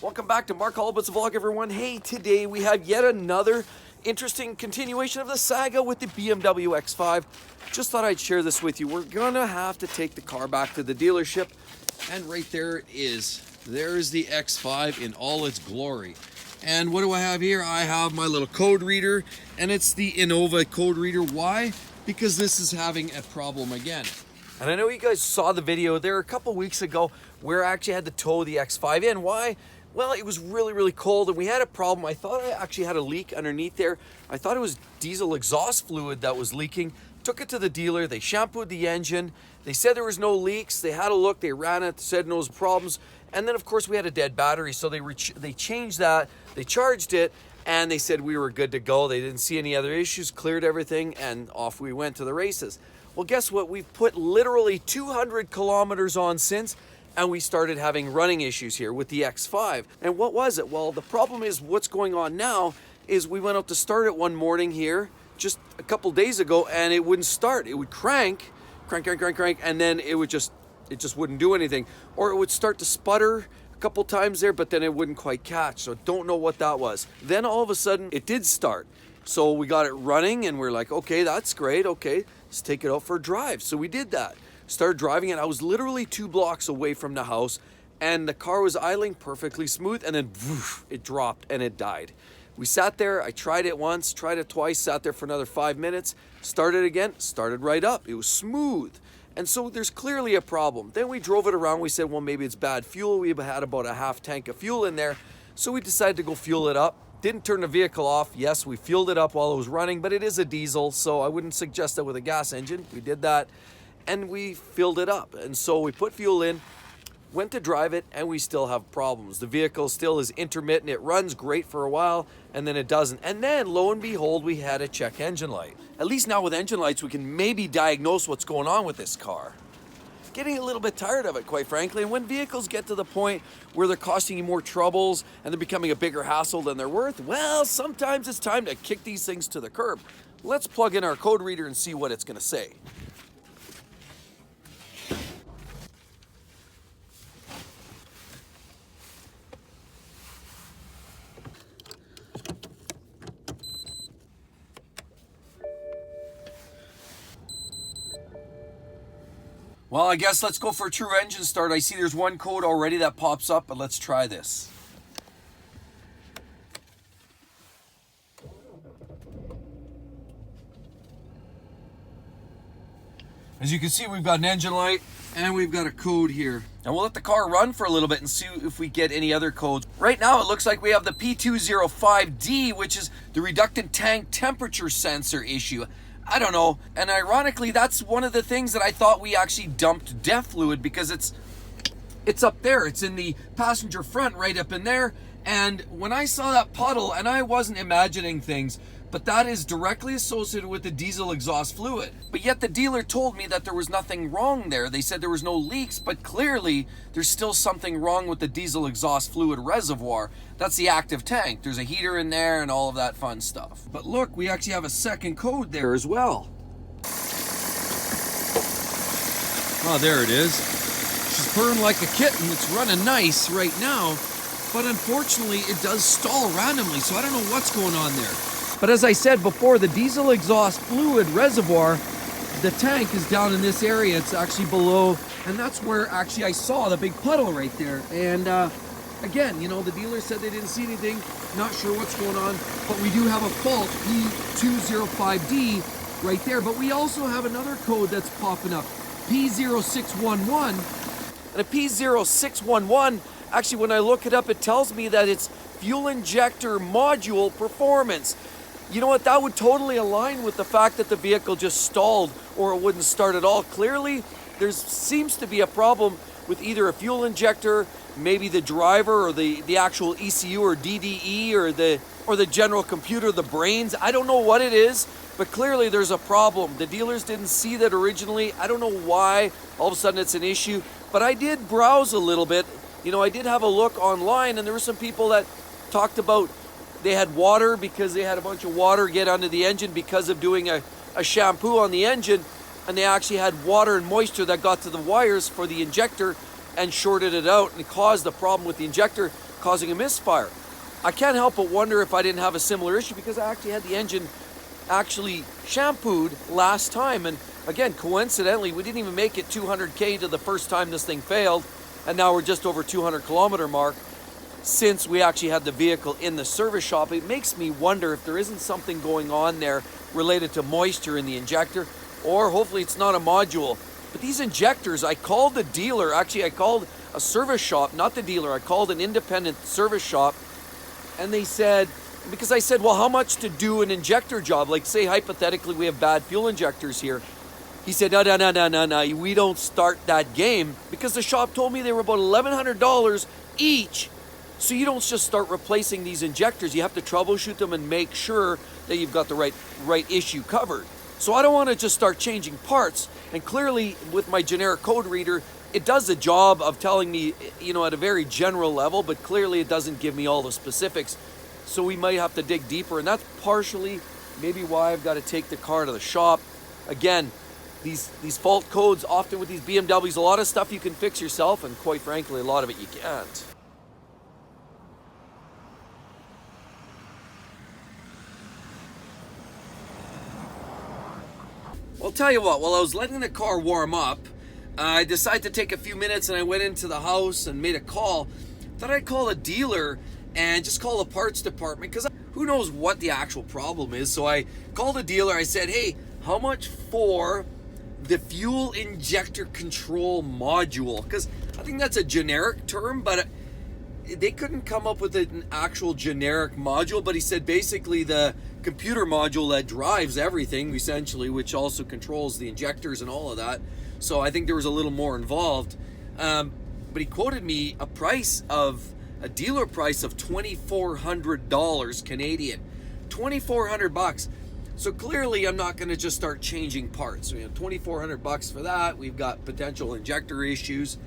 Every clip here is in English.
Welcome back to Mark Holubut's vlog, everyone. Hey, today we have yet another interesting continuation of the saga with the BMW X5. Just thought I'd share this with you. We're gonna have to take the car back to the dealership, and right there it is. There's the X5 in all its glory. And what do I have here? I have my little code reader, and it's the Innova code reader. Why? Because this is having a problem again. And I know you guys saw the video there a couple weeks ago where I actually had to tow the X5 in. Why? Well, it was really cold and we had a problem. I thought I actually had a leak underneath there. I thought it was diesel exhaust fluid that was leaking. Took it to the dealer, they shampooed the engine. They said there was no leaks. They had a look, they ran it, said no problems. And then of course we had a dead battery, so they changed that, they charged it, and they said we were good to go. They didn't see any other issues, cleared everything, and off we went to the races. Well, guess what? We've put literally 200 kilometers on since, and we started having running issues here with the X5. And what was it? Well, the problem is what's going on now is we went out to start it one morning here just a couple days ago, and it wouldn't start. It would crank, and then it just wouldn't do anything. Or it would start to sputter a couple times there, but then it wouldn't quite catch. So don't know what that was. Then all of a sudden it did start. So we got it running and we're like, okay, that's great. Okay, let's take it out for a drive. So we did that. Started driving it. I was literally 2 blocks away from the house and the car was idling perfectly smooth, and then whoosh, it dropped and it died. We sat there. I tried it once, tried it twice, sat there for another 5 minutes, started again, started right up. It was smooth. And so there's clearly a problem. Then we drove it around. We said, well, maybe it's bad fuel. We had about a half tank of fuel in there. So we decided to go fuel it up. Didn't turn the vehicle off. Yes, we fueled it up while it was running, but it is a diesel, so I wouldn't suggest that with a gas engine. We did that and we filled it up. And so we put fuel in, went to drive it, and we still have problems. The vehicle still is intermittent. It runs great for a while and then it doesn't. And then lo and behold, we had a check engine light. At least now with engine lights, we can maybe diagnose what's going on with this car. Getting a little bit tired of it, quite frankly. And when vehicles get to the point where they're costing you more troubles and they're becoming a bigger hassle than they're worth, well, sometimes it's time to kick these things to the curb. Let's plug in our code reader and see what it's gonna say. Well, I guess let's go for a true engine start. I see there's one code already that pops up, but let's try this. As you can see, we've got an engine light and we've got a code here. And we'll let the car run for a little bit and see if we get any other codes. Right now, it looks like we have the P205D, which is the reductant tank temperature sensor issue. I don't know. And ironically, that's one of the things that I thought we actually dumped DEF fluid, because it's up there. It's in the passenger front right up in there. And when I saw that puddle, and I wasn't imagining things, but that is directly associated with the diesel exhaust fluid. But yet the dealer told me that there was nothing wrong there. They said there was no leaks, but clearly there's still something wrong with the diesel exhaust fluid reservoir. That's the active tank. There's a heater in there and all of that fun stuff. But look, we actually have a second code there as well. Oh, there it is. She's purring like a kitten. It's running nice right now, but unfortunately it does stall randomly, so I don't know what's going on there. But as I said before, the diesel exhaust fluid reservoir, the tank is down in this area. It's actually below, and that's where actually I saw the big puddle right there. And again, you know, the dealer said they didn't see anything, not sure what's going on, but we do have a fault, P205D right there. But we also have another code that's popping up, P0611. And a P0611, actually when I look it up, it tells me that it's fuel injector module performance. You know what, that would totally align with the fact that the vehicle just stalled or it wouldn't start at all. Clearly, there seems to be a problem with either a fuel injector, maybe the driver, or the actual ECU or DDE, or the general computer, the brains. I don't know what it is, but clearly there's a problem. The dealers didn't see that originally. I don't know why all of a sudden it's an issue, but I did browse a little bit. You know, I did have a look online, and there were some people that talked about they had water because they had a bunch of water get under the engine because of doing a shampoo on the engine, and they actually had water and moisture that got to the wires for the injector and shorted it out and caused the problem with the injector. causing a misfire. I can't help but wonder if I didn't have a similar issue because I actually had the engine actually shampooed last time. And again, coincidentally, we didn't even make it 200K to the first time this thing failed. And now we're just over 200 kilometer mark since we actually had the vehicle in the service shop. It makes me wonder if there isn't something going on there related to moisture in the injector, or hopefully it's not a module. But these injectors, I called the dealer, actually I called a service shop, not the dealer, I called an independent service shop, and they said, because I said, well, how much to do an injector job? Like say hypothetically we have bad fuel injectors here. He said, no, we don't start that game, because the shop told me they were about $1,100 each. So you don't just start replacing these injectors. You have to troubleshoot them and make sure that you've got the right issue covered. So I don't want to just start changing parts. And clearly with my generic code reader, it does the job of telling me, at a very general level, but clearly it doesn't give me all the specifics. So we might have to dig deeper. And that's partially maybe why I've got to take the car to the shop. Again, these fault codes, often with these BMWs, a lot of stuff you can fix yourself, and quite frankly, a lot of it you can't. I'll tell you what, while I was letting the car warm up, I decided to take a few minutes and I went into the house and made a call. Thought I'd call a dealer and just call the parts department, because who knows what the actual problem is. So I called a dealer. I said, hey, how much for the fuel injector control module? Because I think that's a generic term, but they couldn't come up with an actual generic module. But he said basically the computer module that drives everything, essentially, which also controls the injectors and all of that. So I think there was a little more involved. But he quoted me a dealer price of $2,400 Canadian, $2,400. So clearly I'm not going to just start changing parts. So, $2,400 for that. We've got potential injector issues.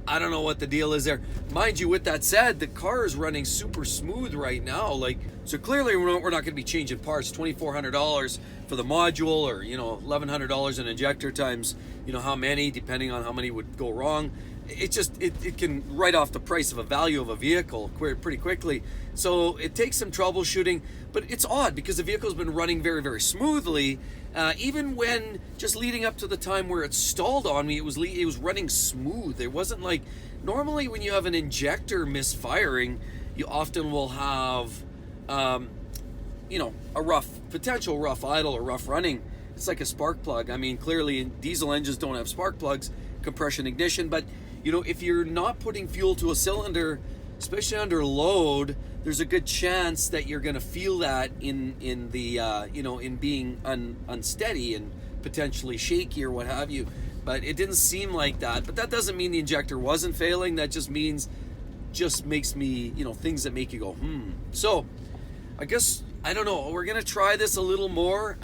I don't know what the deal is there. Mind you, with that said, the car is running super smooth right now. So clearly we're not going to be changing parts. $2,400 for the module, or $1,100 an injector times how many, depending on how many would go wrong. It can write off the price of a value of a vehicle pretty quickly. So it takes some troubleshooting, but it's odd because the vehicle's been running very, very smoothly. Even when just leading up to the time where it stalled on me, it was running smooth. It wasn't like, normally when you have an injector misfiring, you often will have, a potential rough idle or rough running. It's like a spark plug. I mean, clearly diesel engines don't have spark plugs, compression ignition, but if you're not putting fuel to a cylinder, especially under load, there's a good chance that you're going to feel that in being unsteady and potentially shaky or what have you. But it didn't seem like that. But that doesn't mean the injector wasn't failing. That just makes me, things that make you go, So I guess, I don't know, we're going to try this a little more,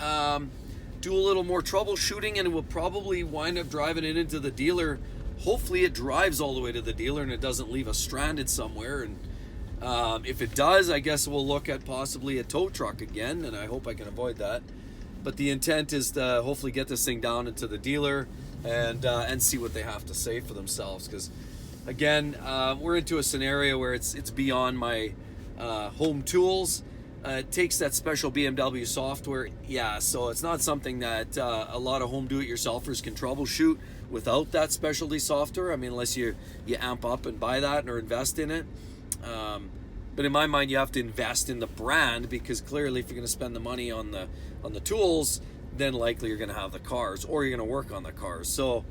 do a little more troubleshooting, and we'll probably wind up driving it into the dealer. Hopefully it drives all the way to the dealer and it doesn't leave us stranded somewhere. And if it does, I guess we'll look at possibly a tow truck again, and I hope I can avoid that. But the intent is to hopefully get this thing down into the dealer and see what they have to say for themselves. Because again, we're into a scenario where it's beyond my home tools. It takes that special BMW software, so it's not something that a lot of home do-it-yourselfers can troubleshoot without that specialty software. I mean, unless you amp up and buy that or invest in it. But in my mind, you have to invest in the brand, because clearly if you're going to spend the money on the tools, then likely you're going to have the cars, or you're going to work on the cars. So,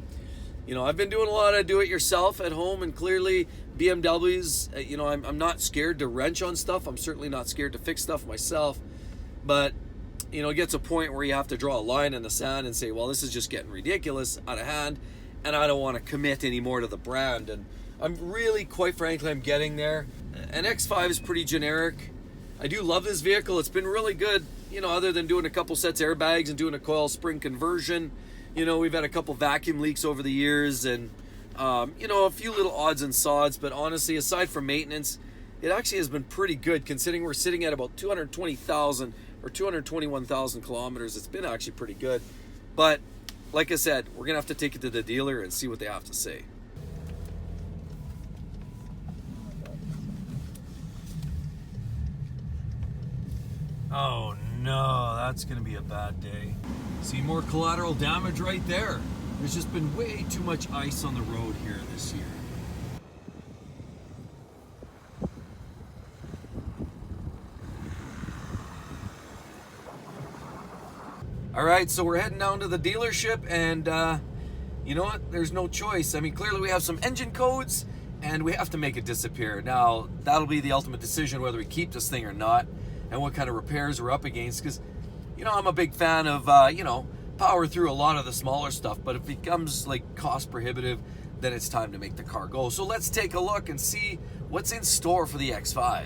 I've been doing a lot of do-it-yourself at home, and clearly BMWs, I'm not scared to wrench on stuff. I'm certainly not scared to fix stuff myself. But, it gets a point where you have to draw a line in the sand and say, well, this is just getting ridiculous, out of hand, and I don't want to commit anymore to the brand. And I'm really, quite frankly, I'm getting there. An X5 is pretty generic. I do love this vehicle. It's been really good, other than doing a couple sets of airbags and doing a coil spring conversion. We've had a couple vacuum leaks over the years, and a few little odds and sods, but honestly, aside from maintenance, it actually has been pretty good, considering we're sitting at about 220,000 or 221,000 kilometers. It's been actually pretty good. But like I said, we're gonna have to take it to the dealer and see what they have to say. Oh no, that's gonna be a bad day. See, more collateral damage right there. There's just been way too much ice on the road here this year. All right, so we're heading down to the dealership, and you know what? There's no choice. I mean, clearly we have some engine codes, and we have to make it disappear. Now, that'll be the ultimate decision whether we keep this thing or not, and what kind of repairs we're up against, because, you know, I'm a big fan of, you know, power through a lot of the smaller stuff, but if it becomes, like, cost prohibitive, then it's time to make the car go. So let's take a look and see what's in store for the X5.